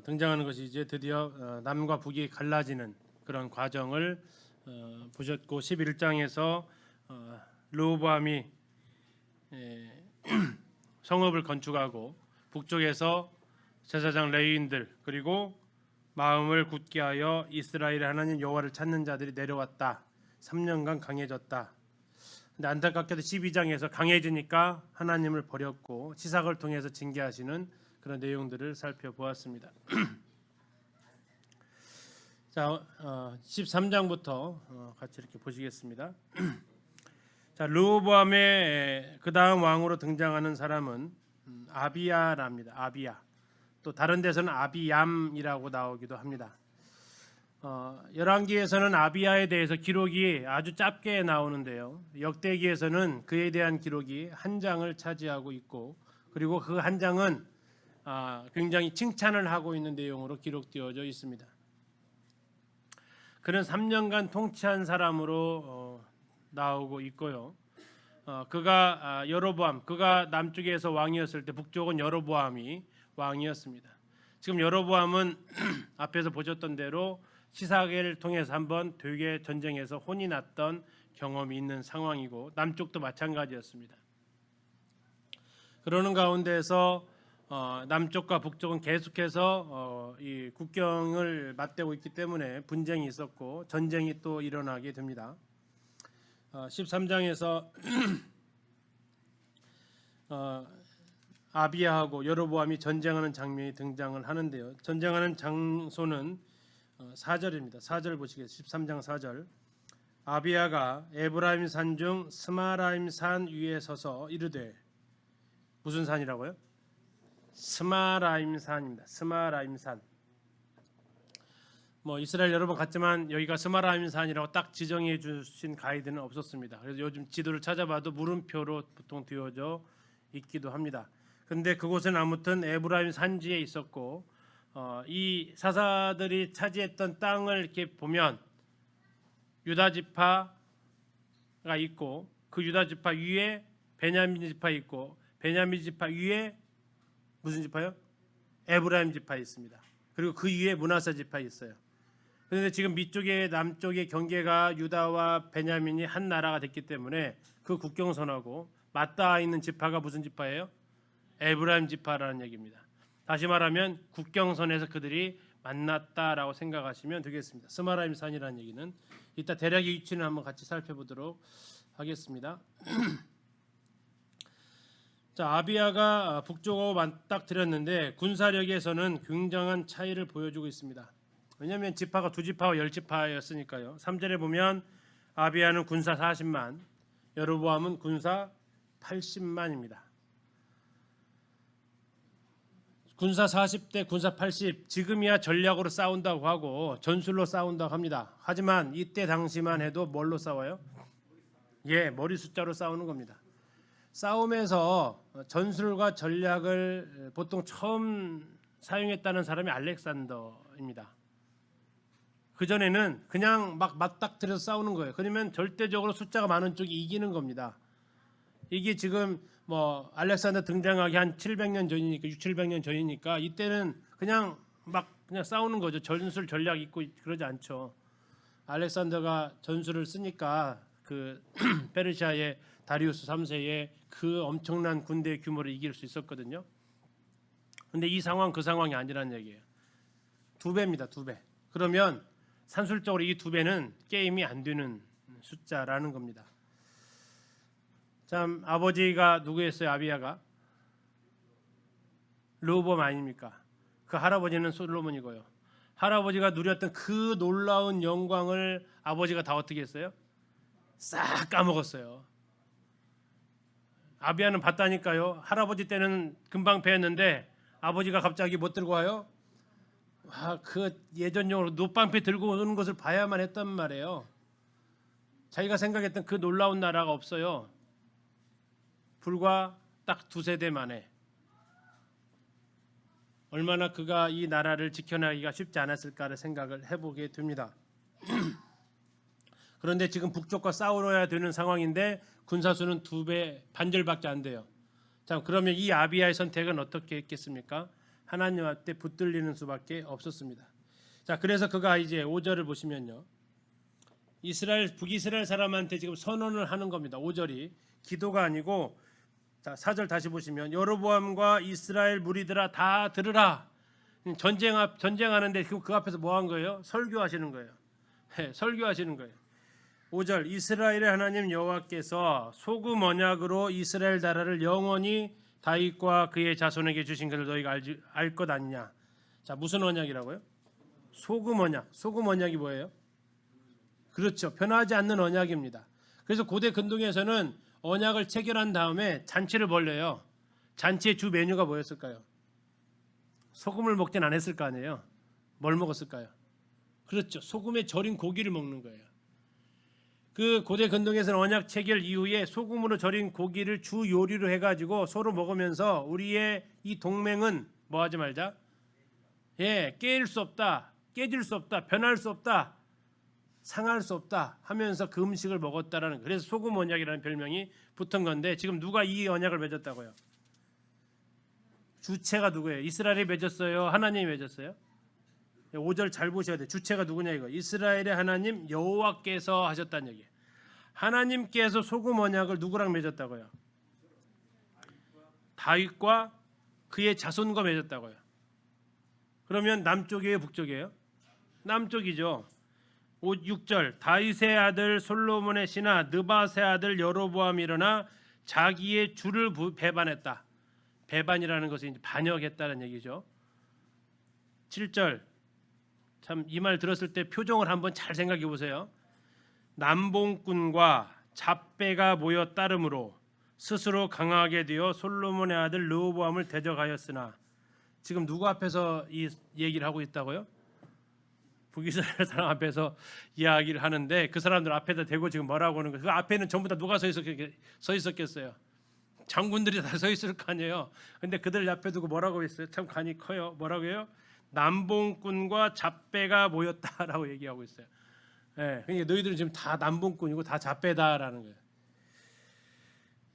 등장하는 것이 이제 드디어 남과 북이 갈라지는 그런 과정을 보셨고 11장에서 르호보암이 성읍을 건축하고 북쪽에서 제사장 레위인들 그리고 마음을 굳게 하여 이스라엘의 하나님 여호와를 찾는 자들이 내려왔다. 3년간 강해졌다. 근데 안타깝게도 12장에서 강해지니까 하나님을 버렸고 시삭을 통해서 징계하시는 그런 내용들을 살펴보았습니다. 자, 13장부터 같이 이렇게 보시겠습니다. 자, 르호보암의 그 다음 왕으로 등장하는 사람은 아비야랍니다. 아비야. 또 다른 데서는 아비얌이라고 나오기도 합니다. 열왕기에서는 아비야에 대해서 기록이 아주 짧게 나오는데요. 역대기에서는 그에 대한 기록이 한 장을 차지하고 있고 그리고 그 한 장은 굉장히 칭찬을 하고 있는 내용으로 기록되어져 있습니다. 그는 3년간 통치한 사람으로 나오고 있고요. 그가 여로보암, 그가 남쪽에서 왕이었을 때 북쪽은 여로보암이 왕이었습니다. 지금 여로보암은 앞에서 보셨던 대로 시삭을 통해서 한번 되게 전쟁에서 혼이 났던 경험이 있는 상황이고 남쪽도 마찬가지였습니다. 그러는 가운데서 남쪽과 북쪽은 계속해서 이 국경을 맞대고 있기 때문에 분쟁이 있었고 전쟁이 또 일어나게 됩니다. 13장에서 아비야하고 여로보암이 전쟁하는 장면이 등장을 하는데요. 전쟁하는 장소는 4절입니다. 4절 보시겠습니다. 13장 4절. 아비야가 에브라임 산 중 스마라임 산 위에 서서 이르되, 무슨 산이라고요? 스마라임 산입니다. 스마라임 산. 이스라엘 여러 번 갔지만 여기가 스마라임 산이라고 딱 지정해 주신 가이드는 없었습니다. 그래서 요즘 지도를 찾아봐도 물음표로 보통 되어져 있기도 합니다. 근데 그곳은 아무튼 에브라임 산지에 있었고 이 사사들이 차지했던 땅을 이렇게 보면 유다 지파가 있고 그 유다 지파 위에 베냐민 지파 있고 베냐민 지파 위에 무슨 지파요? 에브라임 지파 있습니다. 그리고 그 위에 므낫세 지파 있어요. 그런데 지금 밑쪽에 남쪽의 경계가 유다와 베냐민이 한 나라가 됐기 때문에 그 국경선하고 맞닿아 있는 지파가 무슨 지파예요? 에브라임 지파라는 얘기입니다. 다시 말하면 국경선에서 그들이 만났다라고 생각하시면 되겠습니다. 스마라임 산이라는 얘기는 이따 대략의 위치는 한번 같이 살펴보도록 하겠습니다. 자, 아비야가 북쪽하고 맞닥뜨렸는데 군사력에서는 굉장한 차이를 보여주고 있습니다. 왜냐하면 지파가 두 지파와 열 지파였으니까요. 3절에 보면 아비야는 군사 40만, 여로보암은 군사 80만입니다. 군사 40대 군사 80, 지금이야 전략으로 싸운다고 하고 전술로 싸운다고 합니다. 하지만 이때 당시만 해도 뭘로 싸워요? 머리 숫자로 싸우는 겁니다. 싸움에서 전술과 전략을 보통 처음 사용했다는 사람이 알렉산더입니다. 그전에는 그냥 막 맞닥뜨려서 싸우는 거예요. 그러면 절대적으로 숫자가 많은 쪽이 이기는 겁니다. 이게 지금 알렉산더 등장하기 한 700년 전이니까 600~700년 전이니까 이때는 그냥 싸우는 거죠. 전술 전략 있고 그러지 않죠. 알렉산더가 전술을 쓰니까 그 페르시아의 다리우스 3세의 그 엄청난 군대 규모를 이길 수 있었거든요. 근데 이 상황 그 상황이 아니라는 얘기예요. 2배입니다. 2배. 그러면 산술적으로 이 2배는 게임이 안 되는 숫자라는 겁니다. 참 아버지가 누구였어요? 아비야가 르호보암 아닙니까? 그 할아버지는 솔로몬이고요. 할아버지가 누렸던 그 놀라운 영광을 아버지가 다 어떻게 했어요? 싹 까먹었어요. 아비야는 봤다니까요. 할아버지 때는 금방 배웠는데 아버지가 갑자기 못 들고 와요? 그 예전용으로 놋방패 들고 오는 것을 봐야만 했단 말이에요. 자기가 생각했던 그 놀라운 나라가 없어요. 불과 딱 2세대 만에. 얼마나 그가 이 나라를 지켜나기가 쉽지 않았을까를 생각을 해보게 됩니다. 그런데 지금 북쪽과 싸우러야 되는 상황인데 군사수는 2배 반절밖에 안 돼요. 자, 그러면 이 아비야의 선택은 어떻게 했겠습니까? 하나님 앞에 붙들리는 수밖에 없었습니다. 자, 그래서 그가 이제 5절을 보시면요, 북이스라엘 사람한테 지금 선언을 하는 겁니다. 5절이 기도가 아니고, 자, 4절 다시 보시면 여로보암과 이스라엘 무리들아 다 들으라. 전쟁하는데 그 앞에서 뭐 한 거예요? 설교하시는 거예요. 네, 설교하시는 거예요. 5절 이스라엘의 하나님 여호와께서 소금 언약으로 이스라엘 나라를 영원히 다윗과 그의 자손에게 주신 것을 너희가 알 것 아니냐. 자, 무슨 언약이라고요? 소금 언약. 소금 언약이 뭐예요? 그렇죠. 변하지 않는 언약입니다. 그래서 고대 근동에서는 언약을 체결한 다음에 잔치를 벌려요. 잔치의 주 메뉴가 뭐였을까요? 소금을 먹진 않았을 거 아니에요. 뭘 먹었을까요? 그렇죠. 소금에 절인 고기를 먹는 거예요. 그 고대 근동에서는 언약 체결 이후에 소금으로 절인 고기를 주 요리로 해가지고 서로 먹으면서 우리의 이 동맹은 뭐 하지 말자. 예, 깨질 수 없다. 깨질 수 없다. 변할 수 없다. 상할 수 없다 하면서 그 음식을 먹었다라는, 그래서 소금 언약이라는 별명이 붙은 건데, 지금 누가 이 언약을 맺었다고요? 주체가 누구예요? 이스라엘이 맺었어요? 하나님이 맺었어요? 5절 잘 보셔야 돼요. 주체가 누구냐 이거. 이스라엘의 하나님 여호와께서 하셨다는 얘기예요. 하나님께서 소금 언약을 누구랑 맺었다고요? 다윗과 그의 자손과 맺었다고요. 그러면 남쪽이에요, 북쪽이에요? 남쪽이죠. 6절 다윗의 아들 솔로몬의 신하 느밧의 아들 여로보암이 일어나 자기의 주를 배반했다. 배반이라는 것은 이제 반역했다는 얘기죠. 7절 참 이 말 들었을 때 표정을 한번 잘 생각해 보세요. 남봉꾼과 잡배가 모여 따름으로 스스로 강하게 되어 솔로몬의 아들 르호보암을 대적하였으나, 지금 누구 앞에서 이 얘기를 하고 있다고요? 북이스라엘 사람 앞에서 이야기를 하는데, 그 사람들 앞에다 대고 지금 뭐라고 하는 거예요? 그 앞에는 전부 다 누가 서 있었겠어요? 장군들이 다 서 있을 거 아니에요. 근데 그들 앞에 두고 뭐라고 했어요? 참 간이 커요. 뭐라고 해요? 남봉꾼과 잡배가 모였다라고 얘기하고 있어요. 예, 그러니까 너희들은 지금 다 남봉꾼이고 다 잡배다라는 거예요.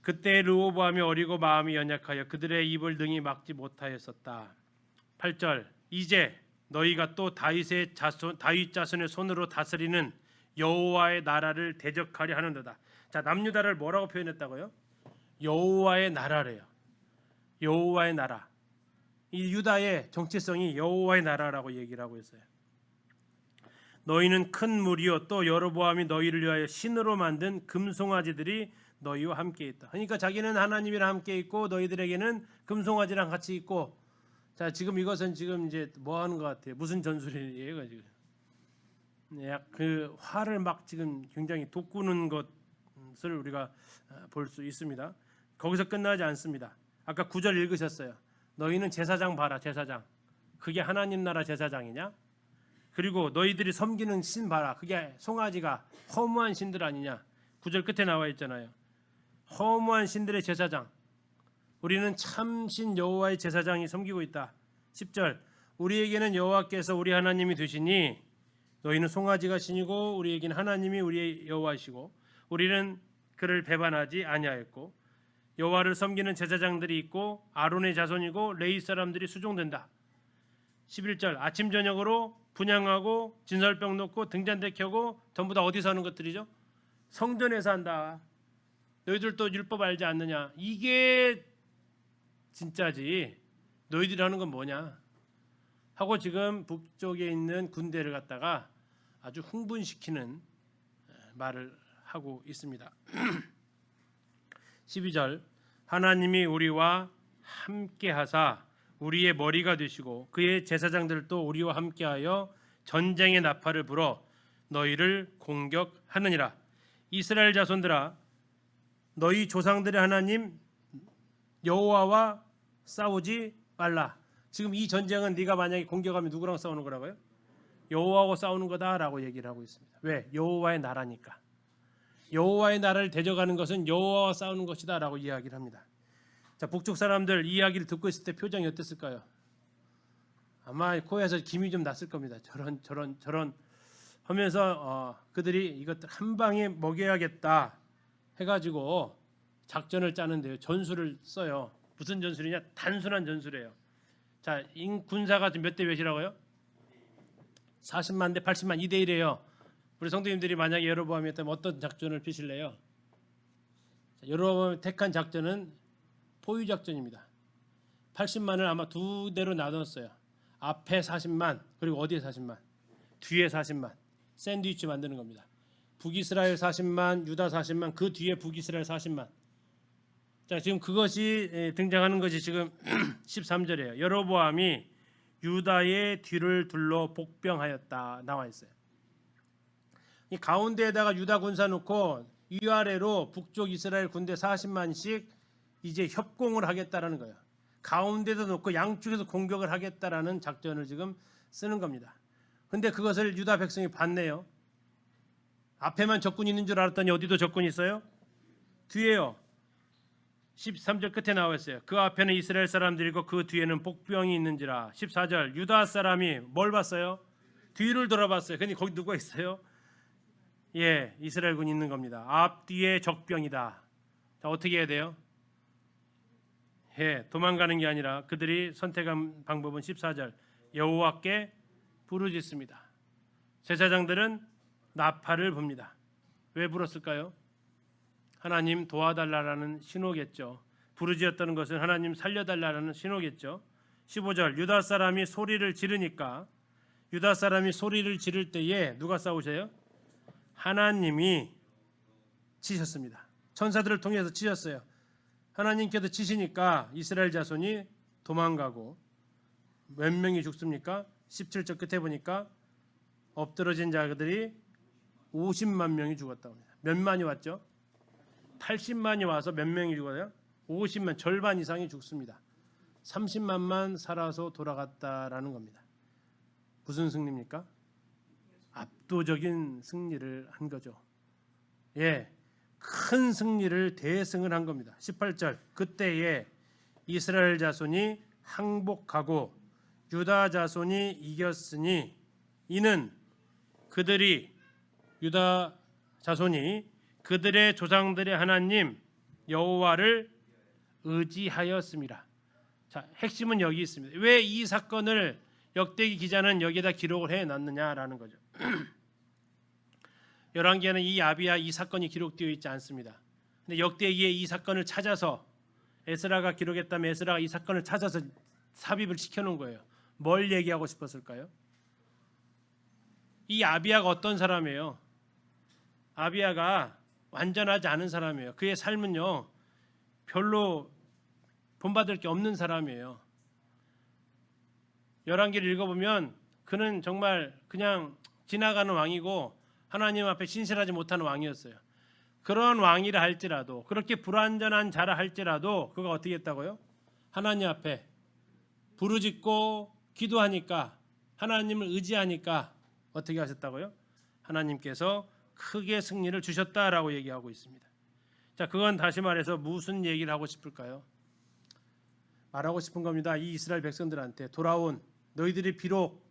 그때 르호보암이 어리고 마음이 연약하여 그들의 입을 능히 막지 못하였었다. 8절 이제 너희가 또 다윗 자손의 손으로 다스리는 여호와의 나라를 대적하려 하는도다. 자, 남유다를 뭐라고 표현했다고요? 여호와의 나라래요. 여호와의 나라. 이 유다의 정체성이 여호와의 나라라고 얘기를 하고 있어요. 너희는 큰 무리요 또 여로보암이 너희를 위하여 신으로 만든 금송아지들이 너희와 함께 있다. 그러니까 자기는 하나님이랑 함께 있고 너희들에게는 금송아지랑 같이 있고. 자, 지금 이것은 지금 이제 뭐 하는 것 같아요? 무슨 전술이에요, 지금? 그 화를 막 지금 굉장히 돋구는 것을 우리가 볼 수 있습니다. 거기서 끝나지 않습니다. 아까 9절 읽으셨어요. 너희는 제사장 봐라, 제사장. 그게 하나님 나라 제사장이냐? 그리고 너희들이 섬기는 신 봐라. 그게 송아지가 허무한 신들 아니냐? 9절 끝에 나와 있잖아요. 허무한 신들의 제사장. 우리는 참신 여호와의 제사장이 섬기고 있다. 10절 우리에게는 여호와께서 우리 하나님이 되시니 너희는 송아지가 신이고 우리에게는 하나님이 우리의 여호와이시고 우리는 그를 배반하지 아니하였고 여호와를 섬기는 제사장들이 있고 아론의 자손이고 레위 사람들이 수종된다. 11절 아침 저녁으로 분향하고 진설병 놓고 등잔대 켜고 전부 다 어디서 하는 것들이죠? 성전에서 한다. 너희들도 율법 알지 않느냐? 이게 진짜지. 너희들이 하는 건 뭐냐? 하고 지금 북쪽에 있는 군대를 갖다가 아주 흥분시키는 말을 하고 있습니다. 12절 하나님이 우리와 함께 하사 우리의 머리가 되시고 그의 제사장들도 우리와 함께하여 전쟁의 나팔을 불어 너희를 공격하느니라. 이스라엘 자손들아 너희 조상들의 하나님 여호와와 싸우지 말라. 지금 이 전쟁은 네가 만약에 공격하면 누구랑 싸우는 거라고요? 여호와하고 싸우는 거다라고 얘기를 하고 있습니다. 왜? 여호와의 나라니까. 여호와의 나라를 대적하는 것은 여호와와 싸우는 것이다라고 이야기를 합니다. 자, 북쪽 사람들 이 이야기를 듣고 있을 때 표정이 어땠을까요? 아마 코에서 김이 좀 났을 겁니다. 저런 하면서 그들이 이것들 한 방에 먹여야겠다 해가지고 작전을 짜는데요. 전술을 써요. 무슨 전술이냐? 단순한 전술이에요. 자, 군사가 지금 몇 대 몇이라고요? 40만 대 80만 2대 1이에요. 우리 성도님들이 만약에 여로보암이었다면 어떤 작전을 펴실래요? 여로보암이 택한 작전은 포위 작전입니다. 80만을 아마 두 대로 나눴어요. 앞에 40만 그리고 어디에 40만? 뒤에 40만. 샌드위치 만드는 겁니다. 북이스라엘 40만, 유다 40만, 그 뒤에 북이스라엘 40만. 자, 지금 그것이 등장하는 것이 지금 13절이에요. 여로보암이 유다의 뒤를 둘러 복병하였다 나와 있어요. 이 가운데에다가 유다 군사 놓고 위아래로 북쪽 이스라엘 군대 40만씩 이제 협공을 하겠다라는 거예요. 가운데도 놓고 양쪽에서 공격을 하겠다라는 작전을 지금 쓰는 겁니다. 근데 그것을 유다 백성이 봤네요. 앞에만 적군이 있는 줄 알았더니 어디도 적군이 있어요? 뒤에요. 13절 끝에 나와 있어요. 그 앞에는 이스라엘 사람들이고 그 뒤에는 복병이 있는지라. 14절 유다 사람이 뭘 봤어요? 뒤를 돌아봤어요. 근데 거기 누가 있어요? 예, 이스라엘군이 있는 겁니다. 앞뒤에 적병이다. 자, 어떻게 해야 돼요? 예, 도망가는 게 아니라 그들이 선택한 방법은 14절 여호와께 부르짖습니다. 제사장들은 나팔을 붑니다. 왜 불었을까요? 하나님 도와달라라는 신호겠죠. 부르짖었다는 것은 하나님 살려달라는 신호겠죠. 15절 유다 사람이 소리를 지르니까 유다 사람이 소리를 지를 때에 누가 싸우세요? 하나님이 치셨습니다. 천사들을 통해서 치셨어요. 하나님께서 치시니까 이스라엘 자손이 도망가고 몇 명이 죽습니까? 17절 끝에 보니까 엎드러진 자들이 50만 명이 죽었다고 합니다. 몇 만이 왔죠? 80만이 와서 몇 명이 죽어요? 50만, 절반 이상이 죽습니다. 30만만 살아서 돌아갔다라는 겁니다. 무슨 승리입니까? 압도적인 승리를 한 거죠. 예, 큰 승리를 대승을 한 겁니다. 18절 그때에 이스라엘 자손이 항복하고 유다 자손이 이겼으니 이는 그들이 유다 자손이 그들의 조상들의 하나님 여호와를 의지하였습니다. 자, 핵심은 여기 있습니다. 왜 이 사건을 역대기 기자는 여기에다 기록을 해놨느냐라는 거죠. 열왕기에는 이 아비야 이 사건이 기록되어 있지 않습니다. 근데 역대기에 이 사건을 찾아서 에스라가 기록했다면 에스라가 이 사건을 찾아서 삽입을 시켜놓은 거예요. 뭘 얘기하고 싶었을까요? 이 아비야가 어떤 사람이에요? 아비야가 완전하지 않은 사람이에요. 그의 삶은요 별로 본받을 게 없는 사람이에요. 열왕기를 읽어보면 그는 정말 그냥 지나가는 왕이고 하나님 앞에 신실하지 못하는 왕이었어요. 그런 왕이라 할지라도 그렇게 불완전한 자라 할지라도 그가 어떻게 했다고요? 하나님 앞에 부르짖고 기도하니까 하나님을 의지하니까 어떻게 하셨다고요? 하나님께서 크게 승리를 주셨다라고 얘기하고 있습니다. 자, 그건 다시 말해서 무슨 얘기를 하고 싶을까요? 말하고 싶은 겁니다. 이 이스라엘 백성들한테 돌아온 너희들이 비록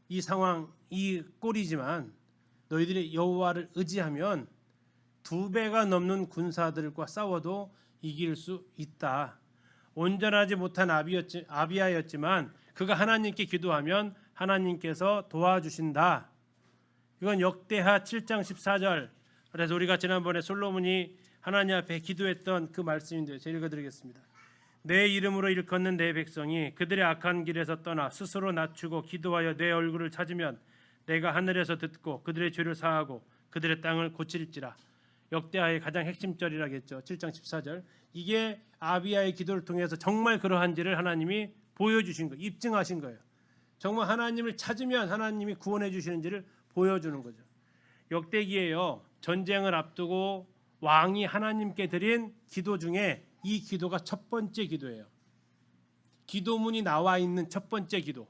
이 상황, 이 꼴이지만 너희들이 여호와를 의지하면 2배가 넘는 군사들과 싸워도 이길 수 있다. 온전하지 못한 아비야였지만 그가 하나님께 기도하면 하나님께서 도와주신다. 이건 역대하 7장 14절. 그래서 우리가 지난번에 솔로몬이 하나님 앞에 기도했던 그 말씀인데요. 제가 읽어드리겠습니다. 내 이름으로 일컫는 내 백성이 그들의 악한 길에서 떠나 스스로 낮추고 기도하여 내 얼굴을 찾으면 내가 하늘에서 듣고 그들의 죄를 사하고 그들의 땅을 고칠지라. 역대하의 가장 핵심절이라겠죠. 7장 14절. 이게 아비야의 기도를 통해서 정말 그러한지를 하나님이 보여주신 거예요. 입증하신 거예요. 정말 하나님을 찾으면 하나님이 구원해 주시는지를 보여주는 거죠. 역대기에요. 전쟁을 앞두고 왕이 하나님께 드린 기도 중에 이 기도가 첫 번째 기도예요. 기도문이 나와 있는 첫 번째 기도.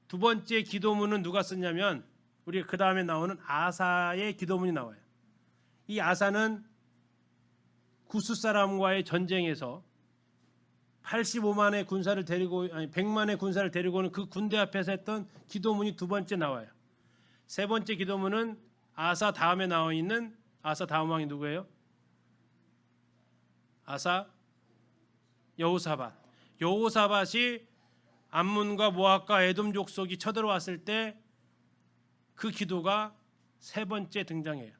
두 번째 기도문은 누가 썼냐면 우리 그 다음에 나오는 아사의 기도문이 나와요. 이 아사는 구스 사람과의 전쟁에서 85만의 군사를 데리고 100만의 군사를 데리고 오는 그 군대 앞에서 했던 기도문이 두 번째 나와요. 세 번째 기도문은 아사 다음에 나와 있는 아사 다음 왕이 누구예요? 아사, 여호사밧. 여호사밧이 암몬과 모압과 에돔 족속이 쳐들어왔을 때 그 기도가 세 번째 등장해요.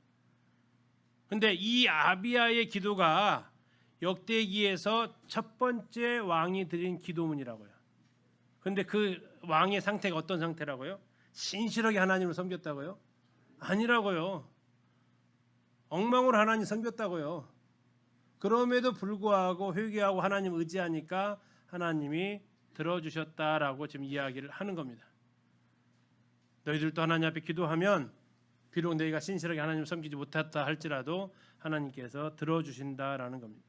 근데 이 아비야의 기도가 역대기에서 첫 번째 왕이 드린 기도문이라고요. 근데 그 왕의 상태가 어떤 상태라고요? 신실하게 하나님을 섬겼다고요? 아니라고요. 엉망으로 하나님 섬겼다고요. 그럼에도 불구하고 회개하고 하나님 의지하니까 하나님이 들어주셨다라고 지금 이야기를 하는 겁니다. 너희들도 하나님 앞에 기도하면 비록 너희가 신실하게 하나님을 섬기지 못했다 할지라도 하나님께서 들어주신다라는 겁니다.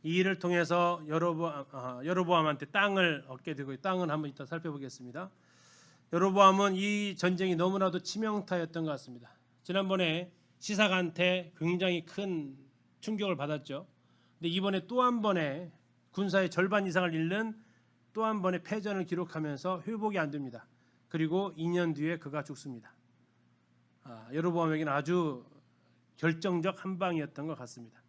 이 일을 통해서 여로보암한테 땅을 얻게 되고, 땅은 한번 이따 살펴보겠습니다. 여로보암은 이 전쟁이 너무나도 치명타였던 것 같습니다. 지난번에 시삭한테 굉장히 큰 충격을 받았죠. 근데 이번에 또 한 번의 군사의 절반 이상을 잃는 또 한 번의 패전을 기록하면서 회복이 안 됩니다. 그리고 2년 뒤에 그가 죽습니다. 여로보암에게는 아주 결정적 한 방이었던 것 같습니다.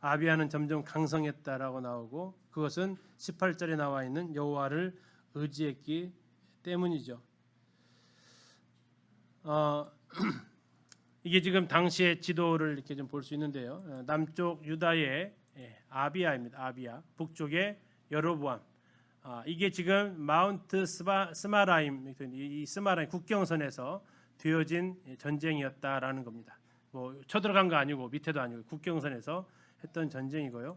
아비야는 점점 강성했다라고 나오고, 그것은 18절에 나와 있는 여호와를 의지했기 때문이죠. 이게 지금 당시의 지도를 이렇게 좀 볼 수 있는데요. 남쪽 유다의 아비야입니다. 아비야. 북쪽의 여로보암. 이게 지금 마운트 스마라임, 이 스마라임 국경선에서 되어진 전쟁이었다라는 겁니다. 뭐 쳐들어간 거 아니고 밑에도 아니고 국경선에서 했던 전쟁이고요.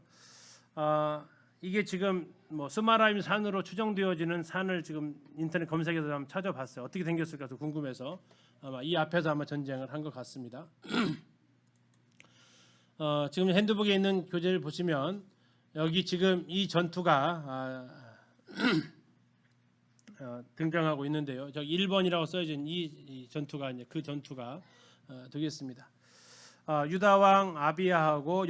이게 지금 뭐 스마라임 산으로 추정되어지는 산을 지금 인터넷 검색해서 한번 찾아봤어요. 어떻게 생겼을까 또 궁금해서 아마 이 앞에서 아마 전쟁을 한 것 같습니다. 지금 핸드북에 있는 교재를 보시면 여기 지금 이 전투가 등장하고 있는데요. 저기 1번이라고 써진 이 전투가 이제 그 전투가 되겠습니다. 유다 왕 아비야하고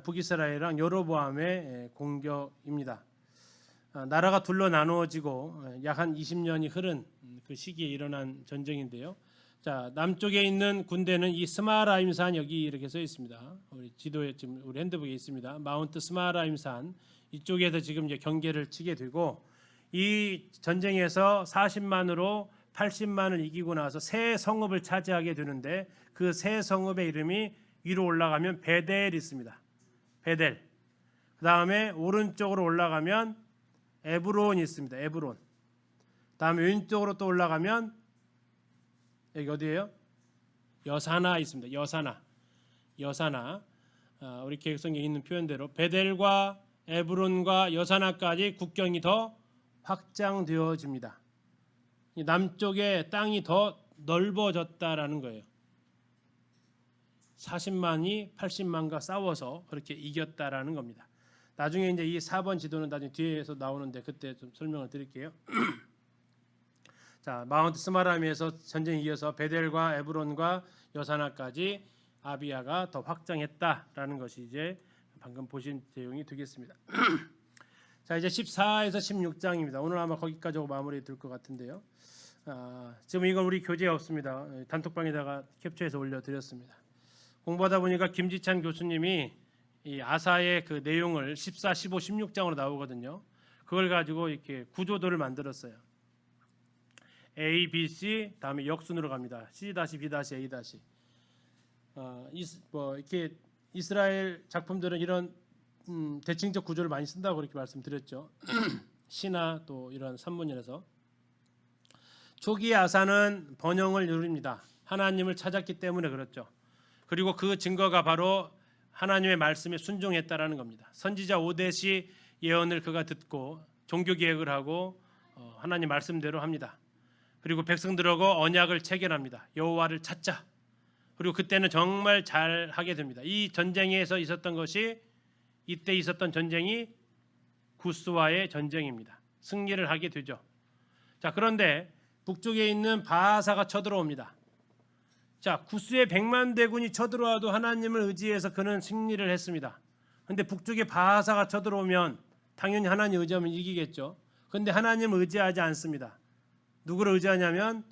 북이스라엘이랑 여로보암의 공격입니다. 나라가 둘로 나누어지고 약 한 20년이 흐른 그 시기에 일어난 전쟁인데요. 자, 남쪽에 있는 군대는 이 스마라임산, 여기 이렇게 써 있습니다. 우리 지도에 지금 우리 핸드북에 있습니다. 마운트 스마라임산 이쪽에서 지금 이제 경계를 치게 되고, 이 전쟁에서 40만으로 80만을 이기고 나서 새 성읍을 차지하게 되는데, 그 새 성읍의 이름이 위로 올라가면 베델이 있습니다. 베델. 그 다음에 오른쪽으로 올라가면 에브론이 있습니다. 에브론. 다음에 왼쪽으로 또 올라가면 여기 어디예요? 여사나 있습니다. 여사나. 우리 계획성에 있는 표현대로 베델과 에브론과 여사나까지 국경이 더 확장되어집니다. 남쪽의 땅이 더 넓어졌다라는 거예요. 40만이 80만과 싸워서 그렇게 이겼다라는 겁니다. 나중에 이제 이 4번 지도는 나중에 뒤에서 나오는데 그때 좀 설명을 드릴게요. 자, 마운트 스마라임에서 전쟁이 이어서 베델과 에브론과 여사나까지 아비야가 더 확장했다라는 것이 이제 방금 보신 내용이 되겠습니다. 자, 이제 14에서 16장입니다. 오늘 아마 거기까지 마무리 될 것 같은데요. 지금 이건 우리 교재에 없습니다. 단톡방에다가 캡처해서 올려드렸습니다. 공부하다 보니까 김지찬 교수님이 이 아사의 그 내용을 14, 15, 16장으로 나오거든요. 그걸 가지고 이렇게 구조도를 만들었어요. A, B, C 다음에 역순으로 갑니다. C-, B-, A-. 뭐 이렇게 이스라엘 작품들은 이런 대칭적 구조를 많이 쓴다고 그렇게 말씀드렸죠. 시나 또 이런 산문이라서. 초기의 아사는 번영을 누립니다. 하나님을 찾았기 때문에 그렇죠. 그리고 그 증거가 바로 하나님의 말씀에 순종했다라는 겁니다. 선지자 오뎃이 예언을 그가 듣고 종교 개혁을 하고 하나님 말씀대로 합니다. 그리고 백성들하고 언약을 체결합니다. 여호와를 찾자. 그리고 그때는 정말 잘 하게 됩니다. 이 전쟁에서 있었던 것이, 이때 있었던 전쟁이 구스와의 전쟁입니다. 승리를 하게 되죠. 자, 그런데 북쪽에 있는 바하사가 쳐들어옵니다. 자, 구스의 100만 대군이 쳐들어와도 하나님을 의지해서 그는 승리를 했습니다. 그런데 북쪽에 바하사가 쳐들어오면 당연히 하나님 의지하면 이기겠죠. 그런데 하나님을 의지하지 않습니다. 누구를 의지하냐면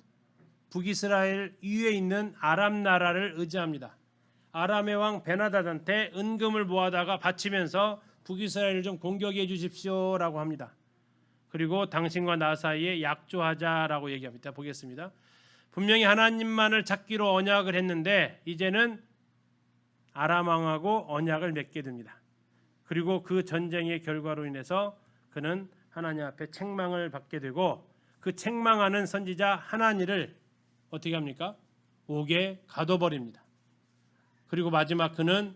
북이스라엘 위에 있는 아람 나라를 의지합니다. 아람의 왕 베나다드한테 은금을 모아다가 바치면서 북이스라엘을 좀 공격해 주십시오라고 합니다. 그리고 당신과 나 사이에 약조하자라고 얘기합니다. 보겠습니다. 분명히 하나님만을 찾기로 언약을 했는데 이제는 아람 왕하고 언약을 맺게 됩니다. 그리고 그 전쟁의 결과로 인해서 그는 하나님 앞에 책망을 받게 되고 그 책망하는 선지자 하나니를 어떻게 합니까? 옥에 가둬버립니다. 그리고 마지막 그는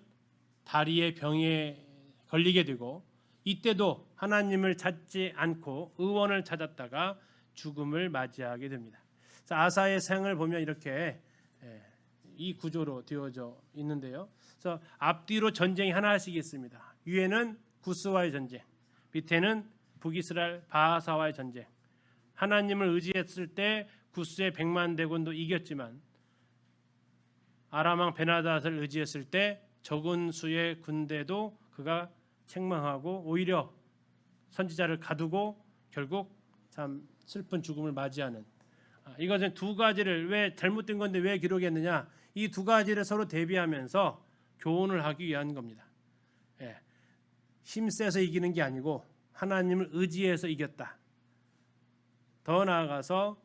다리의 병에 걸리게 되고 이때도 하나님을 찾지 않고 의원을 찾았다가 죽음을 맞이하게 됩니다. 아사의 생을 보면 이렇게 이 구조로 되어져 있는데요. 그래서 앞뒤로 전쟁이 하나씩 있습니다. 위에는 구스와의 전쟁, 밑에는 북이스라엘 바하사와의 전쟁. 하나님을 의지했을 때 구스의 100만 대군도 이겼지만 아람 왕 베나닷을 의지했을 때 적은 수의 군대도 그가 책망하고 오히려 선지자를 가두고 결국 참 슬픈 죽음을 맞이하는, 이것은 두 가지를, 왜 잘못된 건데 왜 기록했느냐, 이 두 가지를 서로 대비하면서 교훈을 하기 위한 겁니다. 힘세서 이기는 게 아니고 하나님을 의지해서 이겼다. 더 나아가서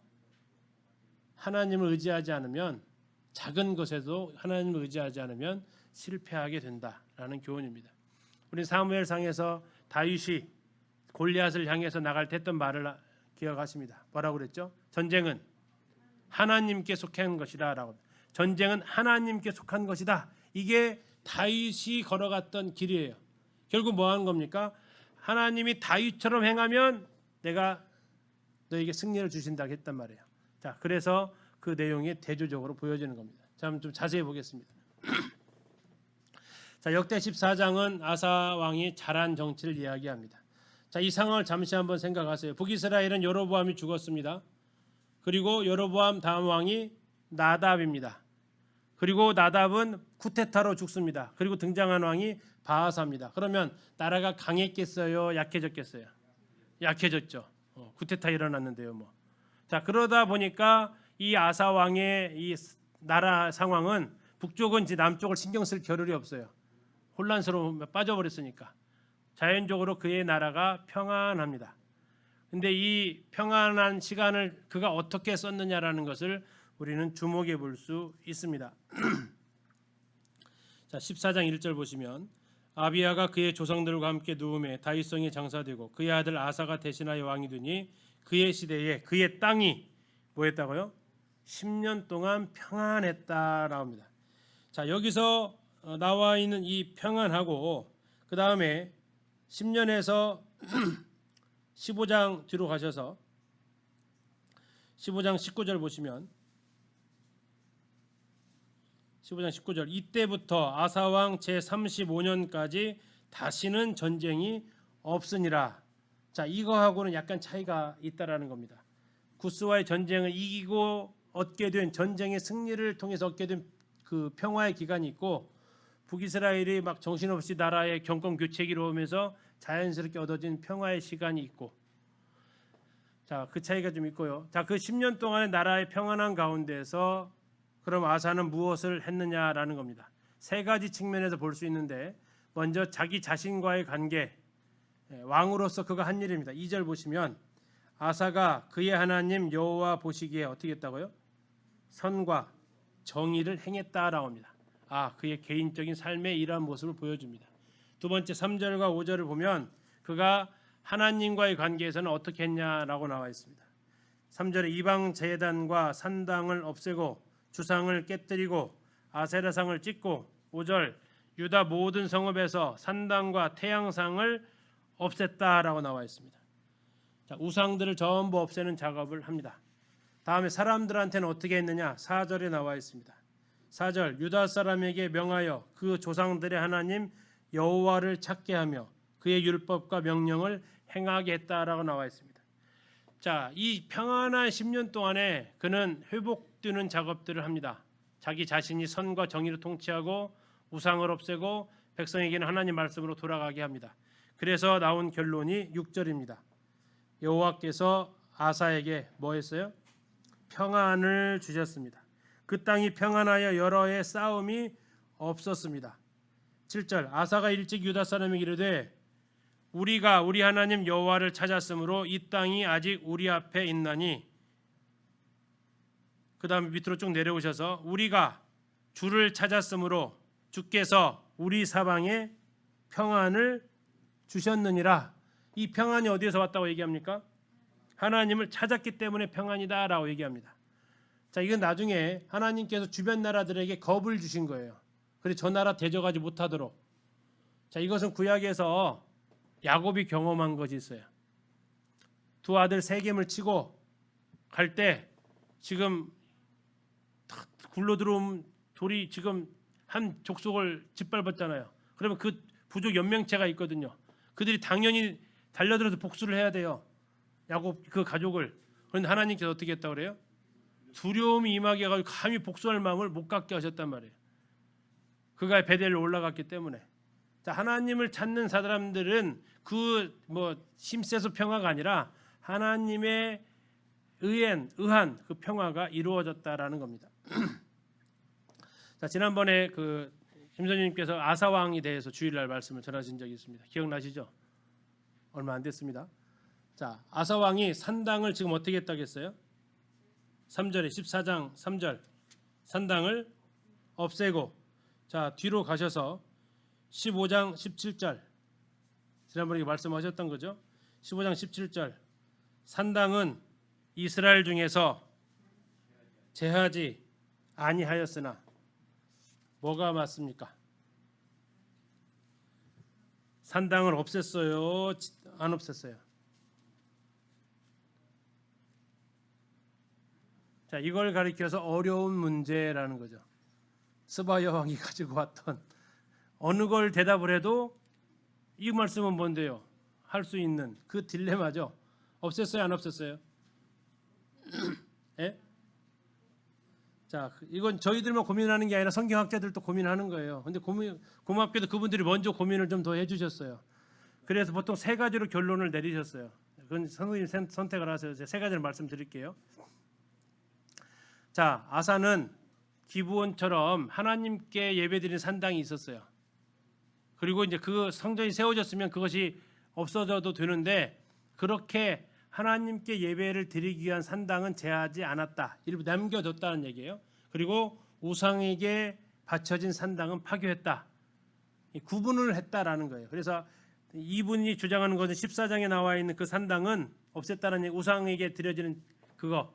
하나님을 의지하지 않으면, 작은 것에도 하나님을 의지하지 않으면 실패하게 된다라는 교훈입니다. 우리 사무엘상에서 다윗이 골리앗을 향해서 나갈 때 했던 말을 기억하십니다. 뭐라고 그랬죠? 전쟁은 하나님께 속한 것이다라고. 전쟁은 하나님께 속한 것이다. 이게 다윗이 걸어갔던 길이에요. 결국 뭐 하는 겁니까? 하나님이 다윗처럼 행하면 내가 너에게 승리를 주신다고 했단 말이에요. 자, 그래서 그 내용이 대조적으로 보여지는 겁니다. 자, 좀 자세히 보겠습니다. 자, 역대 14장은 아사 왕이 잘한 정치를 이야기합니다. 자, 이 상황을 잠시 한번 생각하세요. 북이스라엘은 여로보암이 죽었습니다. 그리고 여로보암 다음 왕이 나답입니다. 그리고 나답은 쿠데타로 죽습니다. 그리고 등장한 왕이 바하사입니다. 그러면 나라가 강했겠어요? 약해졌겠어요? 약해졌죠. 쿠데타 일어났는데요, 뭐. 자, 그러다 보니까 이 아사 왕의 이 나라 상황은 북쪽은 이제 남쪽을 신경 쓸 겨를이 없어요. 혼란스러워 빠져버렸으니까. 자연적으로 그의 나라가 평안합니다. 근데 이 평안한 시간을 그가 어떻게 썼느냐라는 것을 우리는 주목해 볼 수 있습니다. 자, 14장 1절 보시면, 아비야가 그의 조상들과 함께 누움에 다윗성에 장사되고 그의 아들 아사가 대신하여 왕이 되니 그의 시대에 그의 땅이 뭐했다고요? 10년 동안 평안했다 나옵니다. 자, 여기서 나와 있는 이 평안하고 그 다음에 10년에서 15장 뒤로 가셔서 15장 19절 보시면, 15장 19절, 이때부터 아사왕 제35년까지 다시는 전쟁이 없으니라. 자, 이거하고는 약간 차이가 있다라는 겁니다. 구스와의 전쟁을 이기고 얻게 된, 전쟁의 승리를 통해서 얻게 된 그 평화의 기간이 있고, 북이스라엘이 막 정신없이 나라의 경권 교체기로 오면서 자연스럽게 얻어진 평화의 시간이 있고, 자, 그 차이가 좀 있고요. 자, 그 10년 동안의 나라의 평안한 가운데서 그럼 아사는 무엇을 했느냐라는 겁니다. 세 가지 측면에서 볼 수 있는데, 먼저 자기 자신과의 관계, 왕으로서 그가 한 일입니다. 2절 보시면 아사가 그의 하나님 여호와 보시기에 어떻게 했다고요? 선과 정의를 행했다라고 합니다. 그의 개인적인 삶의 이러한 모습을 보여줍니다. 두 번째 3절과 5절을 보면 그가 하나님과의 관계에서는 어떻게 했냐라고 나와 있습니다. 3절에 이방 제단과 산당을 없애고 주상을 깨뜨리고 아세라상을 찢고, 5절 유다 모든 성읍에서 산당과 태양상을 없앴다라고 나와 있습니다. 자, 우상들을 전부 없애는 작업을 합니다. 다음에 사람들한테는 어떻게 했느냐? 4절에 나와 있습니다. 4절 유다 사람에게 명하여 그 조상들의 하나님 여호와를 찾게 하며 그의 율법과 명령을 행하게 했다라고 나와 있습니다. 자, 이 평안한 10년 동안에 그는 회복되는 작업들을 합니다. 자기 자신이 선과 정의로 통치하고 우상을 없애고 백성에게는 하나님 말씀으로 돌아가게 합니다. 그래서 나온 결론이 6절입니다. 여호와께서 아사에게 뭐 했어요? 평안을 주셨습니다. 그 땅이 평안하여 여러 해 싸움이 없었습니다. 7절 아사가 일찍 유다 사람에게 이르되 우리가 우리 하나님 여호와를 찾았으므로 이 땅이 아직 우리 앞에 있나니. 그 다음에 밑으로 쭉 내려오셔서 우리가 주를 찾았으므로 주께서 우리 사방에 평안을 주셨느니라. 이 평안이 어디에서 왔다고 얘기합니까? 하나님을 찾았기 때문에 평안이다라고 얘기합니다. 자, 이건 나중에 하나님께서 주변 나라들에게 겁을 주신 거예요. 그래서 저 나라 대적하지 못하도록. 자, 이것은 구약에서 야곱이 경험한 것이 있어요. 두 아들 세겜을 치고 갈 때 지금 굴러 들어온 돌이 지금 한 족속을 짓밟았잖아요. 그러면 그 부족 연맹체가 있거든요. 그들이 당연히 달려들어서 복수를 해야 돼요. 야곱 그 가족을. 그런데 하나님께서 어떻게 했다고 그래요? 두려움이 임하게 해가지고 감히 복수할 마음을 못 갖게 하셨단 말이에요. 그가 베델로 올라갔기 때문에. 자, 하나님을 찾는 사람들은 그 뭐 힘세서 평화가 아니라 하나님의 의한 그 평화가 이루어졌다라는 겁니다. 자, 지난번에 그 김선생님께서 아사 왕에 대해서 주일날 말씀을 전하신 적이 있습니다. 기억나시죠? 얼마 안 됐습니다. 자, 아사 왕이 산당을 지금 어떻게 했다고 했어요? 3절에 14장 3절 산당을 없애고, 자, 뒤로 가셔서 15장 17절 지난번에 말씀하셨던 거죠. 15장 17절 산당은 이스라엘 중에서 제하지 아니하였으나. 뭐가 맞습니까? 산당을 없앴어요? 안 없앴어요? 자, 이걸 가리켜서 어려운 문제라는 거죠. 스바야 왕이 가지고 왔던 어느 걸 대답을 해도 이 말씀은 뭔데요? 할 수 있는 그 딜레마죠. 없앴어요? 안 없앴어요? 예? 자, 이건 저희들만 고민하는 게 아니라 성경학자들도 고민하는 거예요. 근데 고맙게도 그분들이 먼저 고민을 좀 더 해주셨어요. 그래서 보통 세 가지로 결론을 내리셨어요. 그건 선생님 선택을 하세요. 제가 세 가지를 말씀드릴게요. 자, 아사는 기브온처럼 하나님께 예배드리는 산당이 있었어요. 그리고 이제 그 성전이 세워졌으면 그것이 없어져도 되는데 그렇게 하나님께 예배를 드리기 위한 산당은 제하지 않았다. 일부 남겨뒀다는 얘기예요. 그리고 우상에게 바쳐진 산당은 파괴했다. 구분을 했다라는 거예요. 그래서 이분이 주장하는 것은 14장에 나와 있는 그 산당은 없앴다는 얘기, 우상에게 드려지는 그거.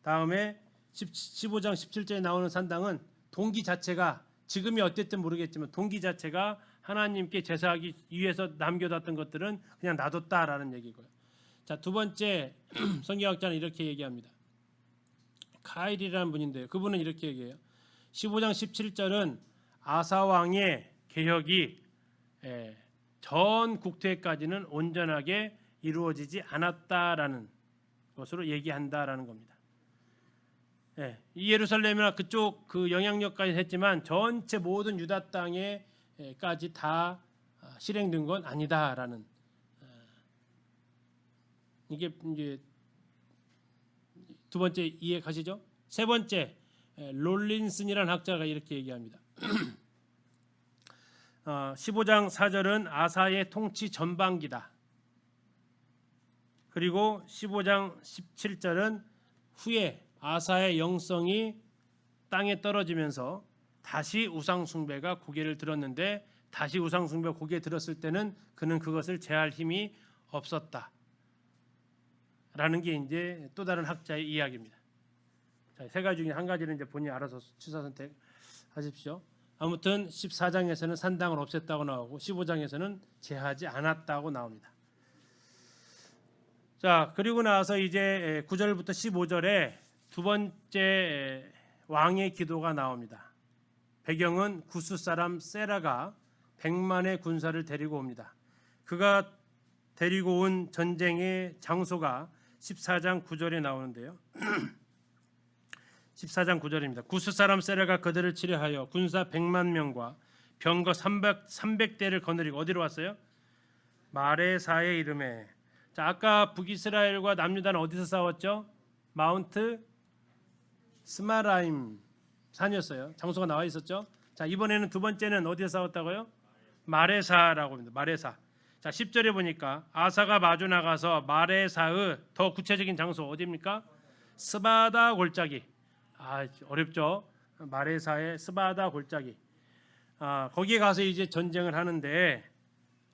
다음에 15장 17절에 나오는 산당은 동기 자체가 지금이 어땠든 모르겠지만 동기 자체가 하나님께 제사하기 위해서 남겨뒀던 것들은 그냥 놔뒀다라는 얘기고요. 자, 두 번째 성경학자는 이렇게 얘기합니다. 카일이라는 분인데요. 그분은 이렇게 얘기해요. 15장 17절은 아사 왕의 개혁이 전 국토에까지는 온전하게 이루어지지 않았다라는 것으로 얘기한다라는 겁니다. 이 예루살렘이나 그쪽 그 영향력까지 했지만 전체 모든 유다 땅에까지 다 실행된 건 아니다라는, 이게 이제 두 번째 이해 가시죠? 세 번째 롤린슨이라는 학자가 이렇게 얘기합니다. 15장 4절은 아사의 통치 전반기다. 그리고 15장 17절은 후에 아사의 영성이 땅에 떨어지면서 다시 우상숭배가 고개를 들었는데, 다시 우상숭배가 고개에 들었을 때는 그는 그것을 제할 힘이 없었다 라는 게 이제 또 다른 학자의 이야기입니다. 자, 세 가지 중에 한 가지는 이제 본인이 알아서 취사 선택하십시오. 아무튼 14장에서는 산당을 없앴다고 나오고 15장에서는 제하지 않았다고 나옵니다. 자, 그리고 나서 이제 9절부터 15절에 두 번째 왕의 기도가 나옵니다. 배경은 구스 사람 세라가 100만의 군사를 데리고 옵니다. 그가 데리고 온 전쟁의 장소가 14장 9절에 나오는데요. 14장 9절입니다. 구스 사람 세라가 그들을 치려하여 군사 100만 명과 병거 300대를 거느리고 어디로 왔어요? 마레사의 이름에. 자, 아까 북이스라엘과 남유다는 어디서 싸웠죠? 마운트 스마라임 산이었어요. 장소가 나와 있었죠. 자, 이번에는 두 번째는 어디서 싸웠다고요? 마레사라고 합니다. 마레사. 자 10절에 보니까 아사가 마주 나가서 마레사의 더 구체적인 장소 어디입니까? 스바다 골짜기. 어렵죠. 마레사의 스바다 골짜기. 거기에 가서 이제 전쟁을 하는데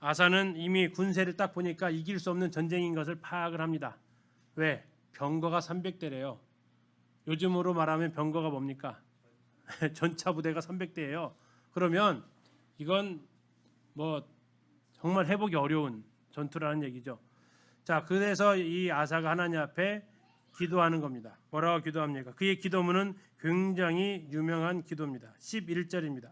아사는 이미 군세를 딱 보니까 이길 수 없는 전쟁인 것을 파악을 합니다. 왜? 병거가 300대래요. 요즘으로 말하면 병거가 뭡니까? 전차 부대가 300대예요. 그러면 이건 뭐 정말 해보기 어려운 전투라는 얘기죠. 자, 그래서 이 아사가 하나님 앞에 기도하는 겁니다. 뭐라고 기도합니까? 그의 기도문은 굉장히 유명한 기도입니다. 11절입니다.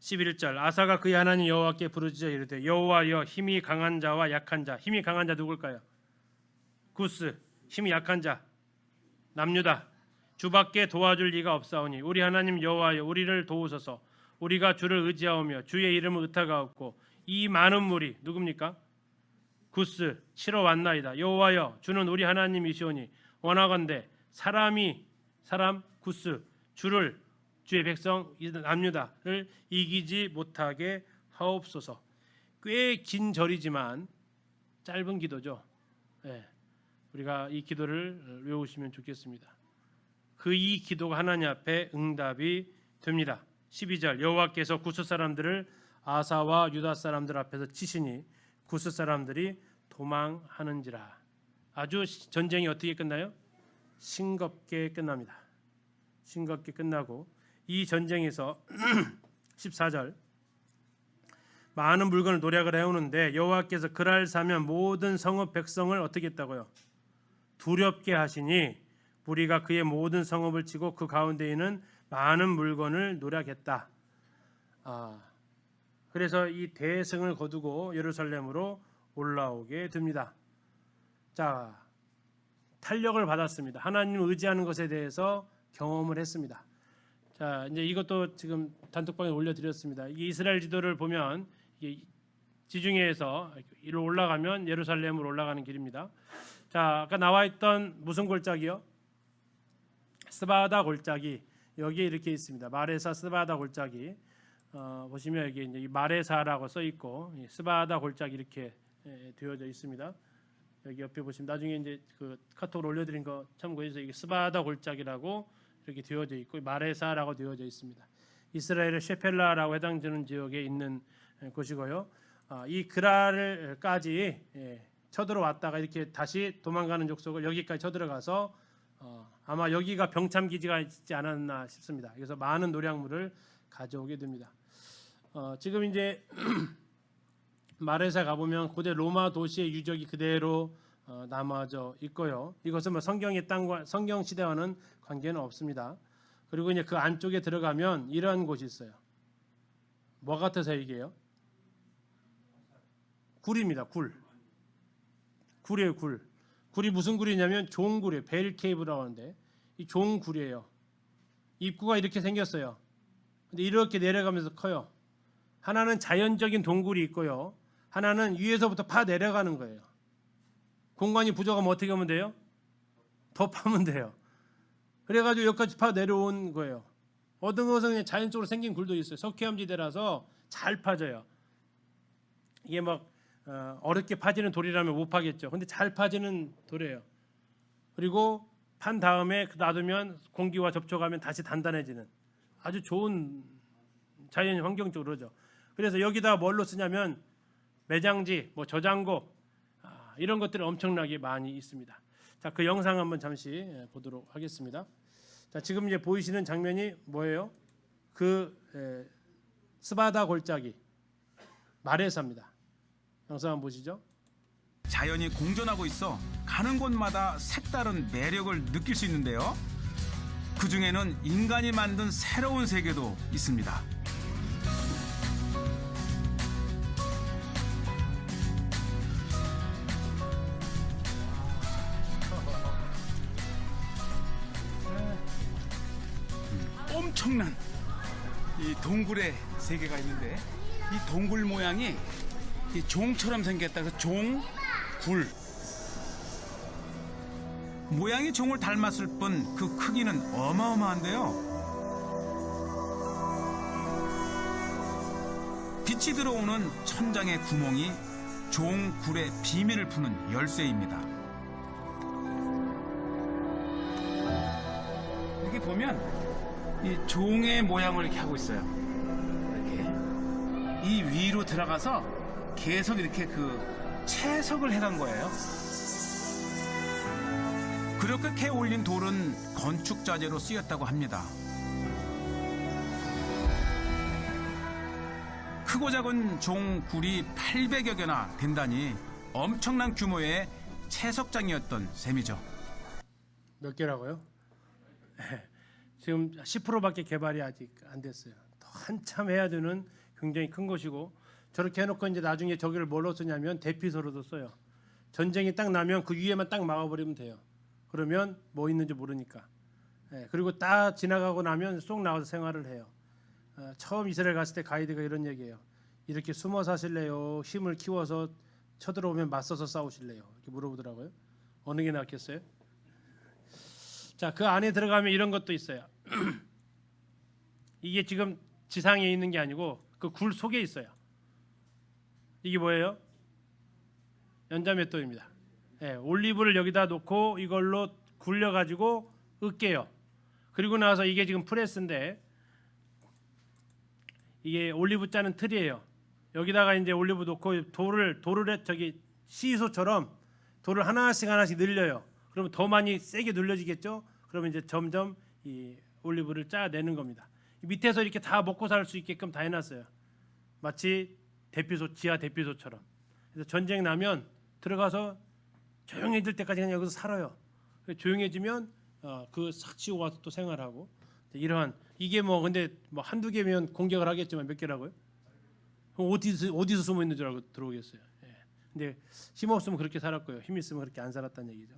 11절 아사가 그의 하나님 여호와께 부르짖어 이르되 여호와여 힘이 강한 자와 약한 자. 힘이 강한 자 누굴까요? 구스. 힘이 약한 자 남유다. 주밖에 도와줄 이가 없사오니 우리 하나님 여호와여 우리를 도우소서. 우리가 주를 의지하오며 주의 이름을 의탁하옵고 이 많은 무리 누굽니까? 구스 치러 왔나이다. 여호와여 주는 우리 하나님이시오니 원하건대 사람 구스 주의 백성 남유다를 이기지 못하게 하옵소서. 꽤 긴 절이지만 짧은 기도죠. 우리가 이 기도를 외우시면 좋겠습니다. 이 기도가 하나님 앞에 응답이 됩니다. 12절 여호와께서 구스 사람들을 아사와 유다 사람들 앞에서 치시니 구스 사람들이 도망하는지라. 아주 전쟁이 어떻게 끝나요? 싱겁게 끝납니다. 싱겁게 끝나고 이 전쟁에서 14절 많은 물건을 노략을 해오는데 여호와께서 그날 사면 모든 성읍 백성을 어떻게 했다고요? 두렵게 하시니 무리가 그의 모든 성읍을 치고 그 가운데 있는 많은 물건을 노략했다. 그래서 이 대승을 거두고 예루살렘으로 올라오게 됩니다. 자, 탄력을 받았습니다. 하나님을 의지하는 것에 대해서 경험을 했습니다. 자, 이제 이것도 지금 단톡방에 올려드렸습니다. 이 이스라엘 지도를 보면 이게 지중해에서 이리로 올라가면 예루살렘으로 올라가는 길입니다. 자, 아까 나와 있던 무슨 골짜기요? 스바다 골짜기. 여기에 이렇게 있습니다. 마레사 스바다 골짜기. 보시면 여기 이제 이 마레사라고 써 있고 스바다 골짜기 이렇게 되어져 있습니다. 여기 옆에 보시면 나중에 이제 그 카톡으로 올려드린 거 참고해서 이게 스바다 골짜기라고 이렇게 되어져 있고 마레사라고 되어져 있습니다. 이스라엘의 셰펠라라고 해당되는 지역에 있는 곳이고요. 이 그랄까지 쳐들어왔다가 이렇게 다시 도망가는 족속을 여기까지 쳐들어가서 아마 여기가 병참 기지가 있지 않았나 싶습니다. 그래서 많은 노략물을 가져오게 됩니다. 지금 이제 마레사 가보면 고대 로마 도시의 유적이 그대로 남아져 있고요. 이것은 뭐 성경의 땅과 성경 시대와는 관계는 없습니다. 그리고 이제 그 안쪽에 들어가면 이러한 곳이 있어요. 뭐 같아서 얘기해요? 굴입니다. 굴이에요. 굴이 무슨 굴이냐면 종굴이에요. 벨케이브라고 하는데 이 종굴이에요. 입구가 이렇게 생겼어요. 근데 이렇게 내려가면서 커요. 하나는 자연적인 동굴이 있고요. 하나는 위에서부터 파 내려가는 거예요. 공간이 부족하면 어떻게 하면 돼요? 더 파면 돼요. 그래가지고 여기까지 파 내려온 거예요. 어떤 것은 그냥 자연적으로 생긴 굴도 있어요. 석회암지대라서 잘 파져요. 이게 막 어렵게 파지는 돌이라면 못 파겠죠. 근데 잘 파지는 돌이에요. 그리고 판 다음에 놔두면 공기와 접촉하면 다시 단단해지는 아주 좋은 자연 환경적으로 그러죠. 그래서 여기다 뭘로 쓰냐면 매장지, 뭐 저장고 이런 것들이 엄청나게 많이 있습니다. 자, 그 영상 한번 잠시 보도록 하겠습니다. 자, 지금 이제 보이시는 장면이 뭐예요? 스바다 골짜기 마레사입니다. 영상 한번 보시죠. 자연이 공존하고 있어 가는 곳마다 색다른 매력을 느낄 수 있는데요. 그 중에는 인간이 만든 새로운 세계도 있습니다. 엄청난 이 동굴의 세계가 있는데 이 동굴 모양이 이 종처럼 생겼다. 그래서 종굴. 모양이 종을 닮았을 뿐 그 크기는 어마어마한데요. 빛이 들어오는 천장의 구멍이 종굴의 비밀을 푸는 열쇠입니다. 이렇게 보면 이 종의 모양을 이렇게 하고 있어요. 이렇게 이 위로 들어가서 계속 이렇게 그 채석을 해간 거예요. 그렇게 캐 올린 돌은 건축 자재로 쓰였다고 합니다. 크고 작은 종굴이 800여 개나 된다니 엄청난 규모의 채석장이었던 셈이죠. 몇 개라고요? 지금 10%밖에 개발이 아직 안 됐어요. 더 한참 해야 되는 굉장히 큰 것이고, 저렇게 해놓고 이제 나중에 저기를 뭘로 쓰냐면 대피소로도 써요. 전쟁이 딱 나면 그 위에만 딱 막아버리면 돼요. 그러면 뭐 있는지 모르니까. 그리고 딱 지나가고 나면 쏙 나와서 생활을 해요. 처음 이스라엘 갔을 때 가이드가 이런 얘기예요. 이렇게 숨어 사실래요? 힘을 키워서 쳐들어오면 맞서서 싸우실래요? 이렇게 물어보더라고요. 어느 게 낫겠어요? 자, 그 안에 들어가면 이런 것도 있어요. 이게 지금 지상에 있는 게 아니고 그 굴 속에 있어요. 이게 뭐예요? 연자맷돌입니다. 올리브를 여기다 놓고 이걸로 굴려가지고 으깨요. 그리고 나서 이게 지금 프레스인데 이게 올리브 짜는 틀이에요. 여기다가 이제 올리브 놓고 돌을 저기 시소처럼 돌을 하나씩 늘려요. 그러면 더 많이 세게 눌려지겠죠. 그러면 이제 점점 이 올리브를 짜내는 겁니다. 밑에서 이렇게 다 먹고 살 수 있게끔 다 해놨어요. 마치 대피소, 지하 대피소처럼. 그래서 전쟁 나면 들어가서 조용해질 때까지 그냥 여기서 살아요. 조용해지면 그 싹 치고 와서 또 생활하고. 이러한 이게 뭐 근데 뭐 한두 개면 공격을 하겠지만 몇 개라고요? 그럼 어디서 숨어 있는 줄 알고 들어오겠어요. 근데 힘 없으면 그렇게 살았고요. 힘 있으면 그렇게 안 살았다는 얘기죠.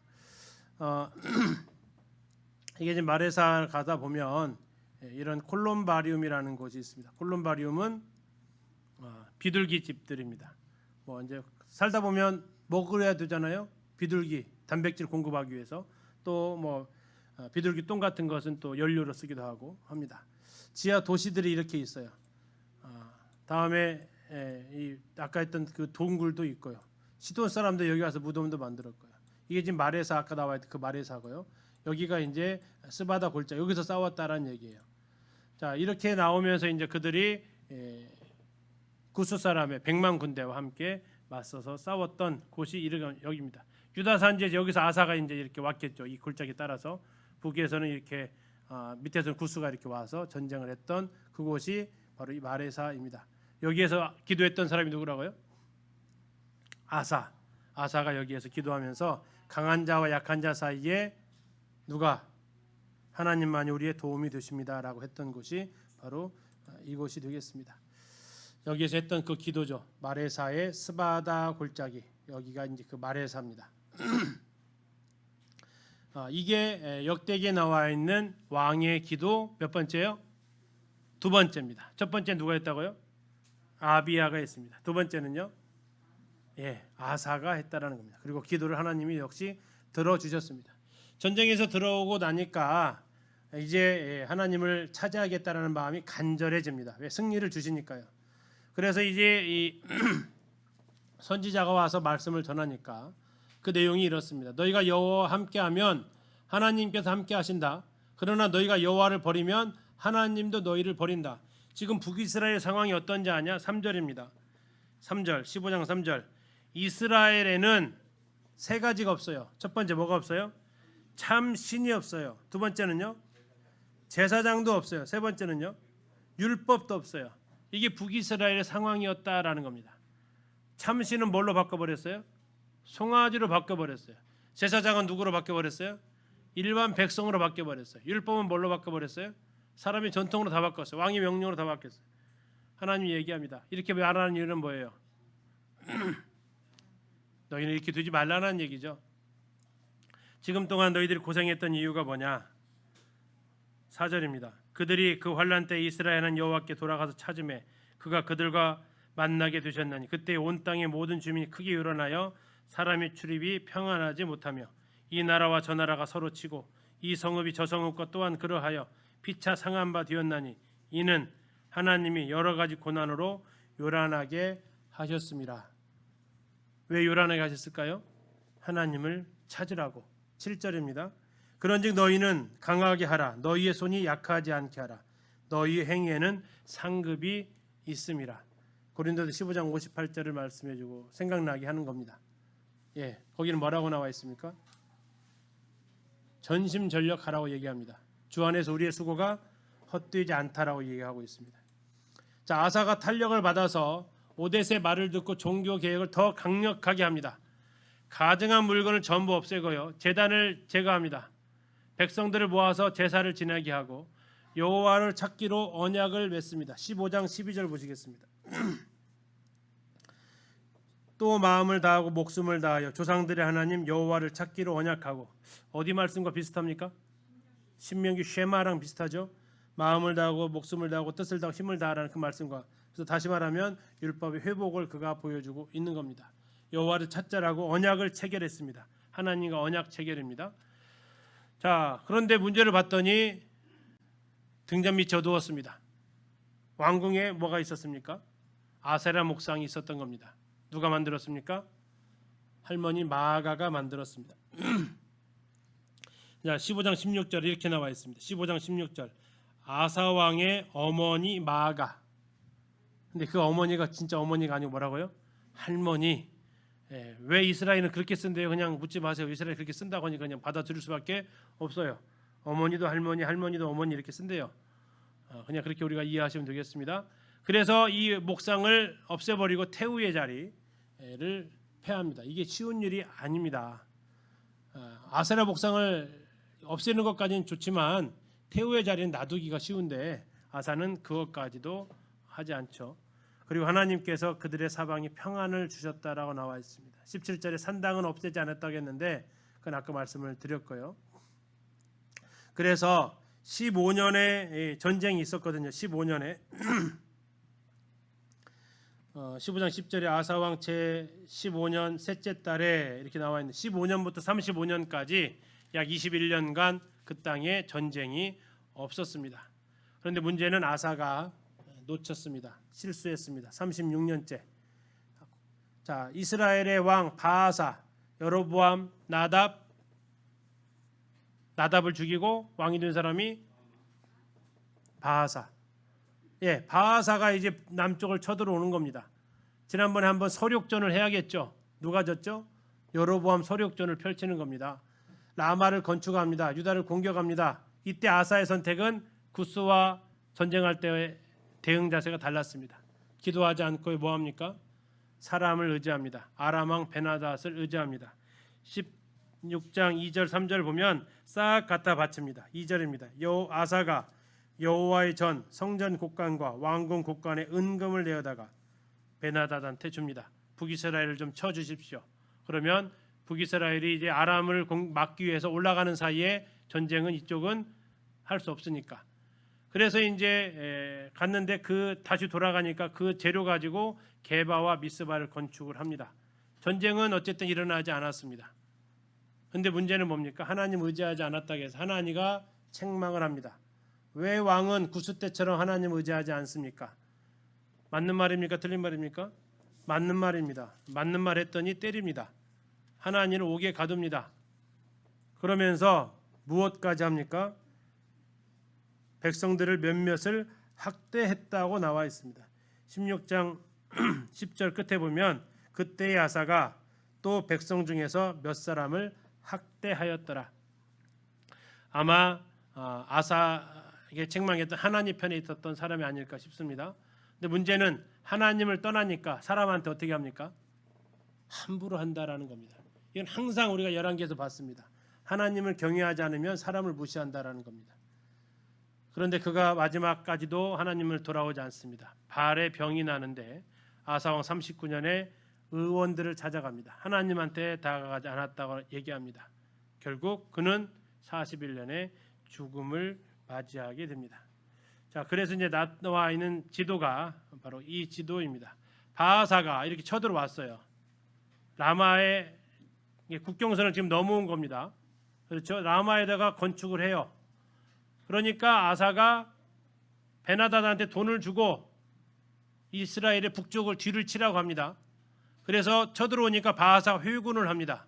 이게 지금 마레사 가다 보면 이런 콜롬바리움이라는 곳이 있습니다. 콜롬바리움은 비둘기 집들입니다. 뭐 이제 살다 보면 먹으려야 되잖아요. 비둘기 단백질 공급하기 위해서 또 뭐 비둘기 똥 같은 것은 또 연료로 쓰기도 하고 합니다. 지하 도시들이 이렇게 있어요. 다음에 이 아까 했던 그 동굴도 있고요. 시돈 사람들 여기 와서 무덤도 만들었고요. 이게 지금 마레사 아까 나와 있던 그 마레사고요. 여기가 이제 스바다 골짜 여기서 싸웠다라는 얘기예요. 자, 이렇게 나오면서 이제 그들이 구스 사람의 100만 군대와 함께 맞서서 싸웠던 곳이 여기입니다. 유다 산지에 여기서 아사가 이제 이렇게 왔겠죠. 이 골짜기 따라서 북에서는 이렇게 밑에서는 구스가 이렇게 와서 전쟁을 했던 그곳이 바로 이 마레사입니다. 여기에서 기도했던 사람이 누구라고요? 아사가 여기에서 기도하면서 강한 자와 약한 자 사이에 누가 하나님만이 우리의 도움이 되십니다라고 했던 곳이 바로 이곳이 되겠습니다. 여기에서 했던 그 기도죠. 마레사의 스바다 골짜기 여기가 이제 그 마레사입니다. 이게 역대기에 나와 있는 왕의 기도 몇 번째요? 두 번째입니다. 첫 번째 누가 했다고요? 아비야가 했습니다. 두 번째는요? 아사가 했다라는 겁니다. 그리고 기도를 하나님이 역시 들어주셨습니다. 전쟁에서 들어오고 나니까 이제 하나님을 찾아야겠다라는 마음이 간절해집니다. 왜? 승리를 주시니까요. 그래서 이제 이 선지자가 와서 말씀을 전하니까 그 내용이 이렇습니다. 너희가 여호와와 함께하면 하나님께서 함께하신다. 그러나 너희가 여호와를 버리면 하나님도 너희를 버린다. 지금 북이스라엘 상황이 어떤지 아냐? 3절입니다. 3절 15장 3절 이스라엘에는 세 가지가 없어요. 첫 번째 뭐가 없어요? 참 신이 없어요. 두 번째는요? 제사장도 없어요. 세 번째는요? 율법도 없어요. 이게 북이스라엘의 상황이었다라는 겁니다. 참 신은 뭘로 바꿔버렸어요? 송아지로 바꿔버렸어요. 제사장은 누구로 바꿔버렸어요? 일반 백성으로 바꿔버렸어요. 율법은 뭘로 바꿔버렸어요? 사람이 전통으로 다 바꿨어요. 왕이 명령으로 다 바뀌었어요. 하나님이 얘기합니다. 이렇게 말하는 이유는 뭐예요? 너희는 이렇게 두지 말라는 얘기죠. 지금 동안 너희들이 고생했던 이유가 뭐냐? 4절입니다. 그들이 그 환난 때 이스라엘은 여호와께 돌아가서 찾음에 그가 그들과 만나게 되셨나니 그때 온 땅의 모든 주민이 크게 일어나여 사람의 출입이 평안하지 못하며 이 나라와 저 나라가 서로 치고 이 성읍이 저 성읍과 또한 그러하여 피차 상한 바 되었나니 이는 하나님이 여러 가지 고난으로 요란하게 하셨습니다. 왜 요란하게 하셨을까요? 하나님을 찾으라고. 7절입니다. 그런즉 너희는 강하게 하라. 너희의 손이 약하지 않게 하라. 너희의 행위에는 상급이 있음이라. 고린도서 15장 58절을 말씀해주고 생각나게 하는 겁니다. 예, 거기는 뭐라고 나와 있습니까? 전심전력하라고 얘기합니다. 주 안에서 우리의 수고가 헛되지 않다라고 얘기하고 있습니다. 자, 아사가 탄력을 받아서 오뎃의 말을 듣고 종교 개혁을 더 강력하게 합니다. 가증한 물건을 전부 없애고요, 제단을 제거합니다. 백성들을 모아서 제사를 지내게 하고 여호와를 찾기로 언약을 맺습니다. 15장 12절 보시겠습니다. 또 마음을 다하고 목숨을 다하여 조상들의 하나님 여호와를 찾기로 언약하고. 어디 말씀과 비슷합니까? 신명기 쉐마랑 비슷하죠. 마음을 다하고 목숨을 다하고 뜻을 다하고 힘을 다하라는 그 말씀과. 그래서 다시 말하면 율법의 회복을 그가 보여주고 있는 겁니다. 여호와를 찾자라고 언약을 체결했습니다. 하나님과 언약 체결입니다. 자, 그런데 문제를 봤더니 등잔 밑이 어두웠습니다. 왕궁에 뭐가 있었습니까? 아세라 목상이 있었던 겁니다. 누가 만들었습니까? 할머니 마아가가 만들었습니다. 자, 15장 16절 이렇게 나와 있습니다. 15장 16절. 아사 왕의 어머니 마아가. 근데 그 어머니가 진짜 어머니가 아니고 뭐라고요? 할머니. 예, 왜 이스라엘은 그렇게 쓴대요? 그냥 묻지 마세요. 이스라엘 그렇게 쓴다고 하니까 그냥 받아들일 수밖에 없어요. 어머니도 할머니, 할머니도 어머니 이렇게 쓴대요. 그냥 그렇게 우리가 이해하시면 되겠습니다. 그래서 이 목상을 없애버리고 태우의 자리를 폐합니다. 이게 쉬운 일이 아닙니다. 아세라 목상을 없애는 것까지는 좋지만 태우의 자리는 놔두기가 쉬운데 아사는 그것까지도 하지 않죠. 그리고 하나님께서 그들의 사방에 평안을 주셨다라고 나와 있습니다. 17절에 산당은 없애지 않았다고 했는데 그건 아까 말씀을 드렸고요. 그래서 15년의 전쟁이 있었거든요. 15년에 15장 10절에 아사왕 제 15년 셋째 달에 이렇게 나와 있는 15년부터 35년까지 약 21년간 그 땅에 전쟁이 없었습니다. 그런데 문제는 아사가 놓쳤습니다. 실수했습니다. 36년째. 자, 이스라엘의 왕 바아사, 여로보암, 나답을 죽이고 왕이 된 사람이 바아사. 예, 바아사가 이제 남쪽을 쳐들어오는 겁니다. 지난번에 한번 서륙전을 해야겠죠. 누가 졌죠? 여로보암 서륙전을 펼치는 겁니다. 라마를 건축합니다. 유다를 공격합니다. 이때 아사의 선택은 구스와 전쟁할 때의 대응 자세가 달랐습니다. 기도하지 않고 뭐 합니까? 사람을 의지합니다. 아람 왕 베나닷을 의지합니다. 16장 2절 3절 보면 싹 갖다 바칩니다. 2절입니다. 아사가 여호와의 전 성전 곡간과 왕궁 곡간에 은금을 내어다가 베나닷한테 줍니다. 북이스라엘을 좀 쳐 주십시오. 그러면 북이스라엘이 이제 아람을 막기 위해서 올라가는 사이에 전쟁은 이쪽은 할 수 없으니까. 그래서 이제 갔는데 다시 돌아가니까 그 재료 가지고 게바와 미스바를 건축을 합니다. 전쟁은 어쨌든 일어나지 않았습니다. 근데 문제는 뭡니까? 하나님 의지하지 않았다고 해서 하나님과 책망을 합니다. 왜 왕은 구스 때처럼 하나님 의지하지 않습니까? 맞는 말입니까? 틀린 말입니까? 맞는 말입니다. 맞는 말 했더니 때립니다. 하나님을 옥에 가둡니다. 그러면서 무엇까지 합니까? 백성들을 몇몇을 학대했다고 나와 있습니다. 16장 10절 끝에 보면 그때의 아사가 또 백성 중에서 몇 사람을 학대하였더라. 아마 아사에게 책망했던 하나님 편에 있었던 사람이 아닐까 싶습니다. 근데 문제는 하나님을 떠나니까 사람한테 어떻게 합니까? 함부로 한다라는 겁니다. 이건 항상 우리가 열왕기에서 봤습니다. 하나님을 경외하지 않으면 사람을 무시한다라는 겁니다. 그런데 그가 마지막까지도 하나님을 돌아오지 않습니다. 바알의 병이 나는데 아사왕 39년에 의원들을 찾아갑니다. 하나님한테 다가가지 않았다고 얘기합니다. 결국 그는 41년에 죽음을 맞이하게 됩니다. 자, 그래서 이제 나와 있는 지도가 바로 이 지도입니다. 바아사가 이렇게 쳐들어왔어요. 라마의 국경선을 지금 넘어온 겁니다. 그렇죠? 라마에다가 건축을 해요. 그러니까 아사가 베나닷한테 돈을 주고 이스라엘의 북쪽을 뒤를 치라고 합니다. 그래서 쳐들어오니까 바하사가 회군을 합니다.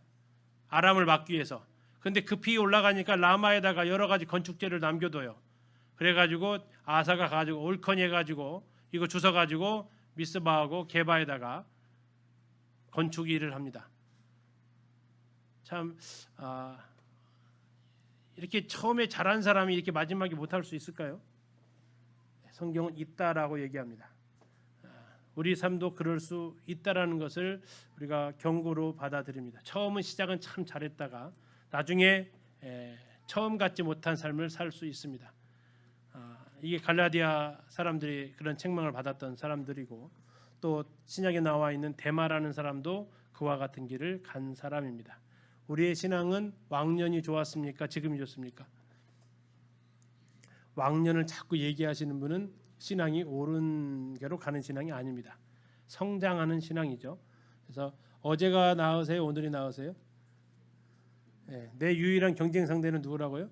아람을 막기 위해서. 근데 급히 올라가니까 라마에다가 여러 가지 건축재를 남겨둬요. 그래가지고 아사가 가지고 올컨이 해가지고 이거 주워가지고 미스바하고 게바에다가 건축 일을 합니다. 참 이렇게 처음에 잘한 사람이 이렇게 마지막에 못할 수 있을까요? 성경은 있다라고 얘기합니다. 우리 삶도 그럴 수 있다라는 것을 우리가 경고로 받아들입니다. 처음은 시작은 참 잘했다가 나중에 처음 갖지 못한 삶을 살 수 있습니다. 이게 갈라디아 사람들이 그런 책망을 받았던 사람들이고 또 신약에 나와 있는 데마라는 사람도 그와 같은 길을 간 사람입니다. 우리의 신앙은 왕년이 좋았습니까? 지금이 좋습니까? 왕년을 자꾸 얘기하시는 분은 신앙이 옳은 게로 가는 신앙이 아닙니다. 성장하는 신앙이죠. 그래서 어제가 나으세요? 오늘이 나으세요? 내 유일한 경쟁 상대는 누구라고요?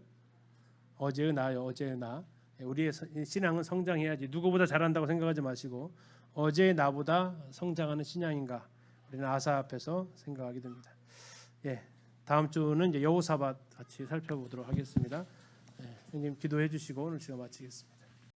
어제의 나요. 어제의 나. 우리의 신앙은 성장해야지. 누구보다 잘한다고 생각하지 마시고 어제의 나보다 성장하는 신앙인가? 우리는 아사 앞에서 생각하게 됩니다. 다음 주는 이제 여호사밧 같이 살펴보도록 하겠습니다. 형님 기도해 주시고 오늘 시간 마치겠습니다.